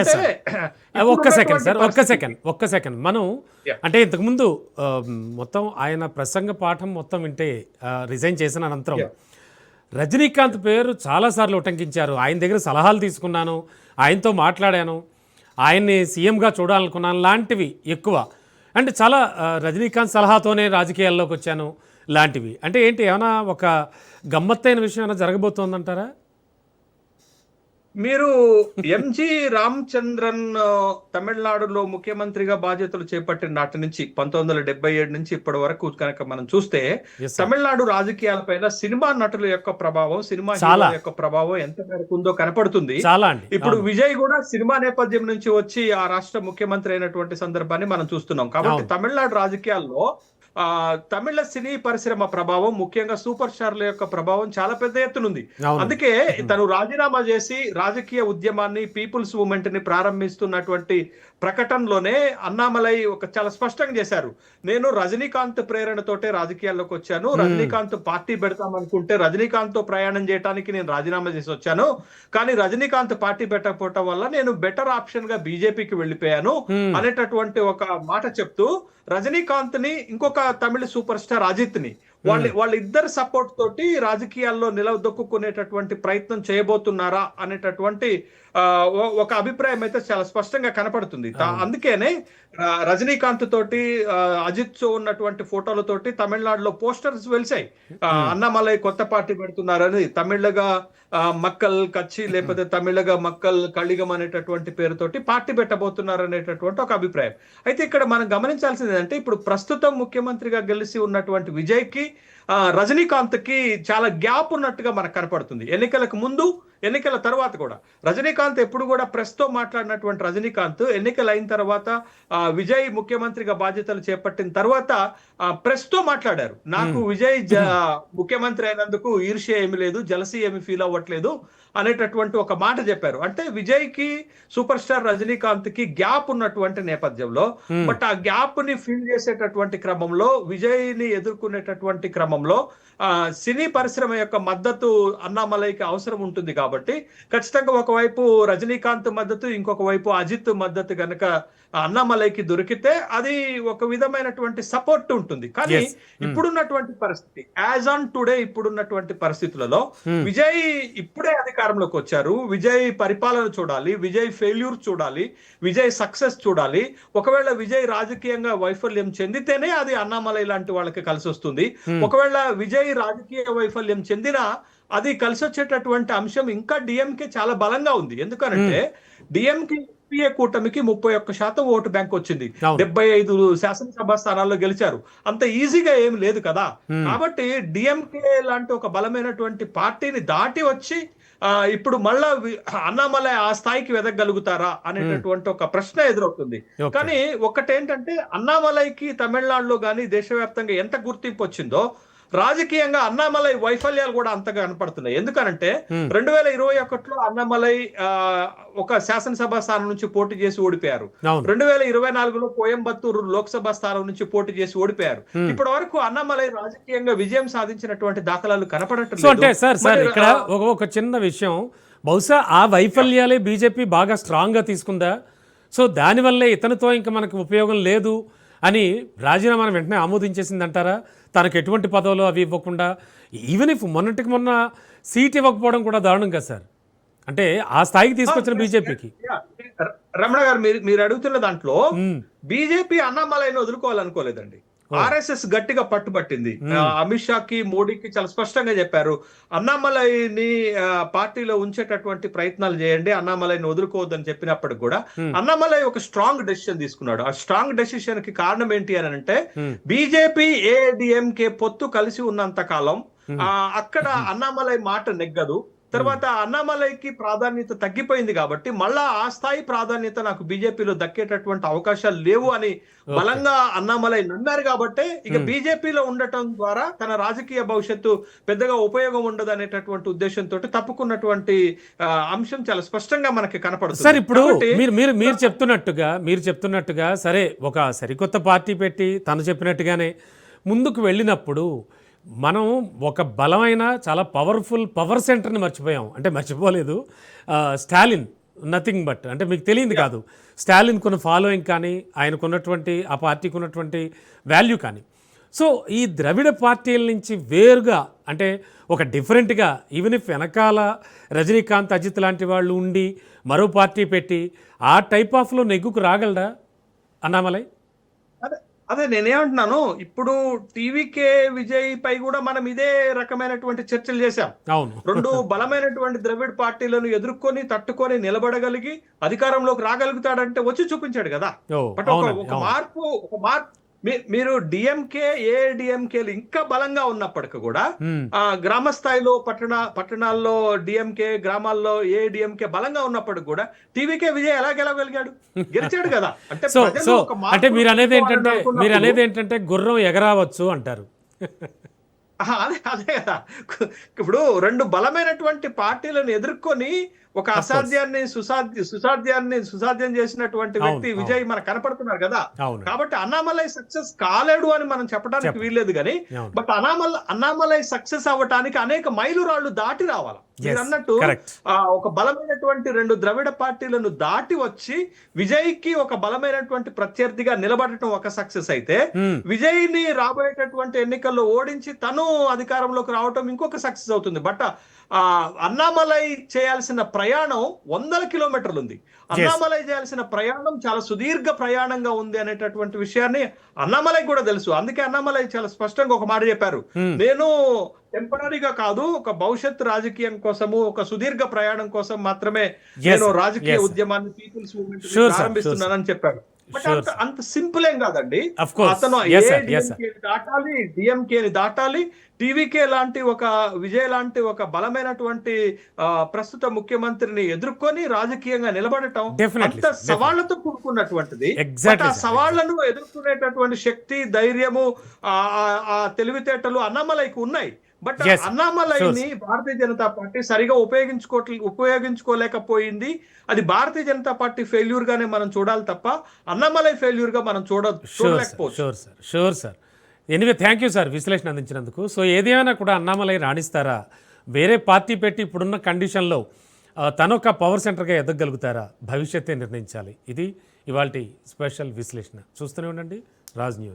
Yes అంటే sir. ఒక్క second ఇప్పుడున్నటువంటి సార్, పరిస్థితి. ఒక్క సెకండ్. మనం Yeah. అంటే ఇంతకుముందు మొత్తం ఆయన ప్రసంగ పాఠం మొత్తం వింటే రిజైన్ చేసిన అనంతరం Yeah. రజనీకాంత్ పేరు చాలాసార్లు ఉటంకించారు. ఆయన దగ్గర సలహాలు తీసుకున్నాను, ఆయనతో మాట్లాడాను, ఆయన్ని సీఎంగా చూడాలనుకున్నాను లాంటివి ఎక్కువ. అంటే చాలా రజనీకాంత్ సలహాతోనే రాజకీయాల్లోకి వచ్చాను లాంటివి. అంటే ఏంటి, ఏమైనా ఒక గమ్మత్తైన విషయం ఏమైనా జరగబోతోందంటారా? మీరు ఎంజి రామచంద్రన్ తమిళనాడులో ముఖ్యమంత్రిగా బాధ్యతలు చేపట్టిన నాటి నుంచి 1977 నుంచి ఇప్పటి వరకు కనుక మనం చూస్తే Yes, sir. తమిళనాడు రాజకీయాలపైన సినిమా నటుల యొక్క ప్రభావం, సినిమా చాలా. హీరోల యొక్క ప్రభావం ఎంత మేరకు ఉందో కనపడుతుంది. చాలా అండి. ఇప్పుడు అవును. విజయ్ కూడా సినిమా నేపథ్యం నుంచి వచ్చి ఆ రాష్ట్ర ముఖ్యమంత్రి అయినటువంటి సందర్భాన్ని మనం చూస్తున్నాం. కాబట్టి అవును. తమిళనాడు రాజకీయాల్లో తమిళ సినీ పరిశ్రమ ప్రభావం, ముఖ్యంగా సూపర్ స్టార్ల యొక్క ప్రభావం చాలా పెద్ద ఎత్తునుంది. అవును. అందుకే తను రాజీనామా చేసి రాజకీయ ఉద్యమాన్ని, పీపుల్స్ మూవ్మెంట్ ని ప్రారంభిస్తున్నటువంటి ప్రకటనలోనే అన్నామలై చాలా స్పష్టంగా చేశారు. నేను రజనీకాంత్ ప్రేరణతోటే రాజకీయాల్లోకి వచ్చాను. రజనీకాంత్ పార్టీ పెడతామనుకుంటే రజనీకాంత్ తో ప్రయాణం చేయడానికి నేను రాజీనామా చేసి వచ్చాను. కానీ రజనీకాంత్ పార్టీ పెట్టకపోవటం వల్ల నేను బెటర్ ఆప్షన్ గా బీజేపీకి వెళ్ళిపోయాను అనేటటువంటి ఒక మాట చెప్తూ రజనీకాంత్ ని ఇంకొక తమిళ సూపర్ స్టార్ అజిత్ ని వాళ్ళిద్దరు సపోర్ట్ తోటి రాజకీయాల్లో నిలదొక్కునేటటువంటి ప్రయత్నం చేయబోతున్నారా అనేటటువంటి ఒక అభిప్రాయం అయితే చాలా స్పష్టంగా కనపడుతుంది. అందుకేనే రజనీకాంత్ తోటి అజిత్ తో ఉన్నటువంటి ఫోటోలతోటి తమిళనాడులో పోస్టర్స్ వెలిసాయి. అన్నామలై కొత్త పార్టీ పెడుతున్నారని, తమిళగా మక్కల్ కచ్చి లేకపోతే తమిళగా మక్కల్ కళిగం అనేటటువంటి పేరుతోటి పార్టీ పెట్టబోతున్నారు అనేటటువంటి ఒక అభిప్రాయం. అయితే ఇక్కడ మనం గమనించాల్సింది ఏంటంటే, ఇప్పుడు ప్రస్తుతం ముఖ్యమంత్రిగా గెలిచి ఉన్నటువంటి విజయ్ కి రజనీకాంత్ కి చాలా గ్యాప్ ఉన్నట్టుగా మనకు కనపడుతుంది. ఎన్నికలకు ముందు, ఎన్నికల తర్వాత కూడా రజనీకాంత్ ఎప్పుడు కూడా ప్రెస్ తో మాట్లాడినటువంటి రజనీకాంత్ ఎన్నికలు అయిన తర్వాత విజయ్ ముఖ్యమంత్రిగా బాధ్యతలు చేపట్టిన తర్వాత ప్రెస్ తో మాట్లాడారు. నాకు విజయ్ ముఖ్యమంత్రి అయినందుకు ఈర్ష్య ఏమి లేదు, జలసీ ఏమి ఫీల్ అవ్వట్లేదు అనేటటువంటి ఒక మాట చెప్పారు. అంటే విజయ్ కి సూపర్ స్టార్ రజనీకాంత్ కి గ్యాప్ ఉన్నటువంటి నేపథ్యంలో, బట్ ఆ గ్యాప్ ని ఫిల్ చేసేటటువంటి క్రమంలో, విజయ్ ని ఎదుర్కొనేటటువంటి క్రమంలో సినీ పరిశ్రమ యొక్క మద్దతు అన్నామలైకి అవసరం ఉంటుంది. కాబట్టి ఖచ్చితంగా ఒకవైపు రజనీకాంత్ మద్దతు, ఇంకొక వైపు అజిత్ మద్దతు గనక అన్నామలైకి దొరికితే అది ఒక విధమైనటువంటి సపోర్ట్ ఉంటుంది. కానీ ఇప్పుడున్నటువంటి పరిస్థితి, యాజ్ ఆన్ టుడే ఇప్పుడున్నటువంటి పరిస్థితులలో విజయ్ ఇప్పుడే అధికారంలోకి వచ్చారు. విజయ్ పరిపాలన చూడాలి, విజయ్ ఫెయిల్యూర్ చూడాలి, విజయ్ సక్సెస్ చూడాలి. ఒకవేళ విజయ్ రాజకీయంగా వైఫల్యం చెందితేనే అది అన్నామలై లాంటి వాళ్ళకి కలిసి వస్తుంది. ఒకవేళ విజయ్ రాజకీయ వైఫల్యం చెందినా అది కలిసి వచ్చేటటువంటి అంశం ఇంకా డిఎంకే చాలా బలంగా ఉంది. ఎందుకనంటే డిఎంకే కూటమికి 31% ఓటు బ్యాంక్ వచ్చింది, 75 శాసనసభ స్థానాల్లో గెలిచారు. అంత ఈజీగా ఏమి లేదు కదా. కాబట్టి డిఎంకే లాంటి ఒక బలమైనటువంటి పార్టీని దాటి వచ్చి ఇప్పుడు మళ్ళా అన్నామలై ఆ స్థాయికి వెదగలుగుతారా అనేటటువంటి ఒక ప్రశ్న ఎదురవుతుంది. కానీ ఒకటేంటంటే, అన్నామలైకి తమిళనాడులో గానీ దేశవ్యాప్తంగా ఎంత గుర్తింపు వచ్చిందో, రాజకీయంగా అన్నామలై వైఫల్యాలు కూడా అంతగా కనపడుతున్నాయి. ఎందుకనంటే 2021లో అన్నామలై ఒక శాసనసభ స్థానం నుంచి పోటీ చేసి ఓడిపోయారు. 2024లో కోయంబత్తూరు లోక్సభ స్థానం నుంచి పోటీ చేసి ఓడిపోయారు. ఇప్పటి వరకు అన్నామలై రాజకీయంగా విజయం సాధించినటువంటి దాఖలాలు కనపడట్లేదు. అంటే సార్ ఇక్కడ ఒక చిన్న విషయం, బహుశా ఆ వైఫల్యాలే బీజేపీ బాగా స్ట్రాంగ్ గా తీసుకుందా? సో దానివల్లే ఇతనితో ఇంకా మనకు ఉపయోగం లేదు అని రాజీనామాను వెంటనే ఆమోదించేసింది అంటారా? తనకు ఎటువంటి పదవులు అవి ఇవ్వకుండా, ఈవెన్ ఇఫ్ మొన్నటికి మొన్న సీట్ ఇవ్వకపోవడం కూడా దారుణం కదా సార్. అంటే ఆ స్థాయికి తీసుకొచ్చిన బీజేపీకి. రమణ గారు, మీరు అడుగుతున్న దాంట్లో బీజేపీ అన్నామలైని వదులుకోవాలనుకోలేదండి. ఆర్ఎస్ఎస్ గట్టిగా పట్టుబట్టింది. అమిత్ షాకి, మోడీకి చాలా స్పష్టంగా చెప్పారు, అన్నామలైని పార్టీలో ఉంచేటటువంటి ప్రయత్నాలు చేయండి, అన్నామలైని వదులుకోవద్దని చెప్పినప్పటికి కూడా అన్నామలై ఒక స్ట్రాంగ్ డెసిషన్ తీసుకున్నాడు. ఆ స్ట్రాంగ్ డెసిషన్ కి కారణం ఏంటి అని అంటే, బీజేపీ ఏఐడిఎంకే పొత్తు కలిసి ఉన్నంత కాలం అక్కడ అన్నామలై మాట నెగ్గదు. తర్వాత అన్నామలైకి ప్రాధాన్యత తగ్గిపోయింది కాబట్టి మళ్ళా ఆ స్థాయి ప్రాధాన్యత నాకు బీజేపీలో దక్కేటటువంటి అవకాశాలు లేవు అని బలంగా అన్నామలై నమ్మారు. కాబట్టి ఇక బీజేపీలో ఉండటం ద్వారా తన రాజకీయ భవిష్యత్తు పెద్దగా ఉపయోగం ఉండదు అనేటటువంటి ఉద్దేశంతో తప్పుకున్నటువంటి అంశం చాలా స్పష్టంగా మనకి కనపడుతుంది. సార్ ఇప్పుడు మీరు చెప్తున్నట్టుగా సరే, ఒక సరికొత్త పార్టీ పెట్టి తను చెప్పినట్టుగానే ముందుకు వెళ్ళినప్పుడు మనం ఒక బలమైన చాలా పవర్ఫుల్ పవర్ సెంటర్ని మర్చిపోయాం. అంటే మర్చిపోలేదు, స్టాలిన్ నథింగ్ బట్ అంటే మీకు తెలియంది కాదు స్టాలిన్ కొన్న ఫాలోయింగ్ కానీ ఆయనకున్నటువంటి ఆ పార్టీకి ఉన్నటువంటి వాల్యూ కానీ. సో ఈ ద్రవిడ పార్టీల నుంచి వేరుగా అంటే ఒక డిఫరెంట్గా ఈవెన్ ఇఫ్ వెనకాల రజనీకాంత్, అజిత్ లాంటి వాళ్ళు ఉండి మరో పార్టీ పెట్టి ఆ టైప్ ఆఫ్లో నెగ్గుకు రాగలడా అన్నామలై? అదే అదే నేనేమంటున్నాను, ఇప్పుడు టీవీకే విజయ్ పై కూడా మనం ఇదే రకమైనటువంటి చర్చలు చేశాం. అవును. రెండు బలమైనటువంటి ద్రవిడ పార్టీలను ఎదుర్కొని తట్టుకొని నిలబడగలిగి అధికారంలోకి రాగలుగుతాడంటే వచ్చి చూపించాడు కదా. ఓ, బట్ అవునండి, ఒక అవును. మార్పు మీరు డిఎంకే ఏఐడిఎంకేలు ఇంకా బలంగా ఉన్నప్పటికీ కూడా గ్రామ స్థాయిలో పట్టణాల్లో డిఎంకే, గ్రామాల్లో ఏఐడిఎంకే బలంగా ఉన్నప్పటికీ కూడా టీవీకే విజయ్ ఎలా గెలవగలిగాడు? గెలిచాడు కదా. అంటే సో ప్రజలు సో ఒక మార్పు అంటే మీరు అనేది కోరుకోవాలని ఏంటంటే గుర్రం ఎగరావచ్చు అంటారు. అదే అదే కదా. ఇప్పుడు రెండు బలమైనటువంటి పార్టీలను ఎదుర్కొని ఒక అసాధ్యాన్ని సుసాధ్యం చేసినటువంటి వ్యక్తి అవును, విజయ్ మనకు కనపడుతున్నారు కదా. అవును. కాబట్టి అన్నామలై సక్సెస్ కాలేడు అని మనం చెప్పడానికి వీల్లేదు కానీ, అవును. బట్ అన్నామలై సక్సెస్ అవ్వటానికి అనేక మైలురాళ్లు దాటి రావాలి. మీరు అన్నట్టు correct. ఒక బలమైనటువంటి రెండు ద్రవిడ పార్టీలను దాటి వచ్చి విజయ్ కి ఒక బలమైనటువంటి ప్రత్యర్థిగా నిలబడటం ఒక సక్సెస్ అయితే, విజయ్ ని రాబోయేటటువంటి ఎన్నికల్లో ఓడించి తను అధికారంలోకి రావటం ఇంకొక సక్సెస్ అవుతుంది. బట్ అన్నామలై చేయాల్సిన ప్రయాణం 100 కిలోమీటర్లు ఉంది. అన్నామలై చేయాల్సిన ప్రయాణం చాలా సుదీర్ఘ ప్రయాణంగా ఉంది అనేటటువంటి విషయాన్ని అన్నామలై కూడా తెలుసు. అందుకే అన్నామలై చాలా స్పష్టంగా ఒక మాట చెప్పారు, నేను టెంపరీగా కాదు, ఒక భవిష్యత్ రాజకీయం కోసము, ఒక సుదీర్ఘ ప్రయాణం కోసం మాత్రమే నేను రాజకీయ ఉద్యమాన్ని, పీపుల్స్ మూవ్మెంట్ ప్రారంభిస్తున్నానని చెప్పారు. బట్ అంత సింపుల్ ఏం కాదండి. అతను దాటాలి, డిఎంకేని దాటాలి, టీవీకే లాంటి ఒక విజయ్ లాంటి ఒక బలమైనటువంటి ప్రస్తుత ముఖ్యమంత్రిని ఎదుర్కొని రాజకీయంగా నిలబడటం అంత సవాళ్లతో కూడుకున్నటువంటిది. ఆ సవాళ్లను ఎదుర్కొనేటటువంటి శక్తి, ధైర్యము, ఆ తెలివితేటలు అన్నామలైకి ఉన్నాయి. బట్ అన్నామలైని భారతీయ జనతా పార్టీ సరిగా ఉపయోగించుకోలేకపోయింది. అది భారతీయ జనతా పార్టీ ఫెయిల్యూర్ గానే మనం చూడాలి తప్ప అన్నామలై ఫెయిల్యూర్ గా మనం చూడలేకపోవచ్చు. Sure sir. Anyway thank you sir విశ్లేషణ అందించినందుకు. సో ఏదేమైనా కూడా అన్నామలై రాణిస్తారా, వేరే పార్టీ పెట్టి ఇప్పుడున్న కండిషన్లో తనొక పవర్ సెంటర్గా ఎదగలుగుతారా, భవిష్యత్తే నిర్ణయించాలి. ఇది ఇవాల్టి స్పెషల్ విశ్లేషణ. చూస్తూనే ఉండండి రాజ్ న్యూస్.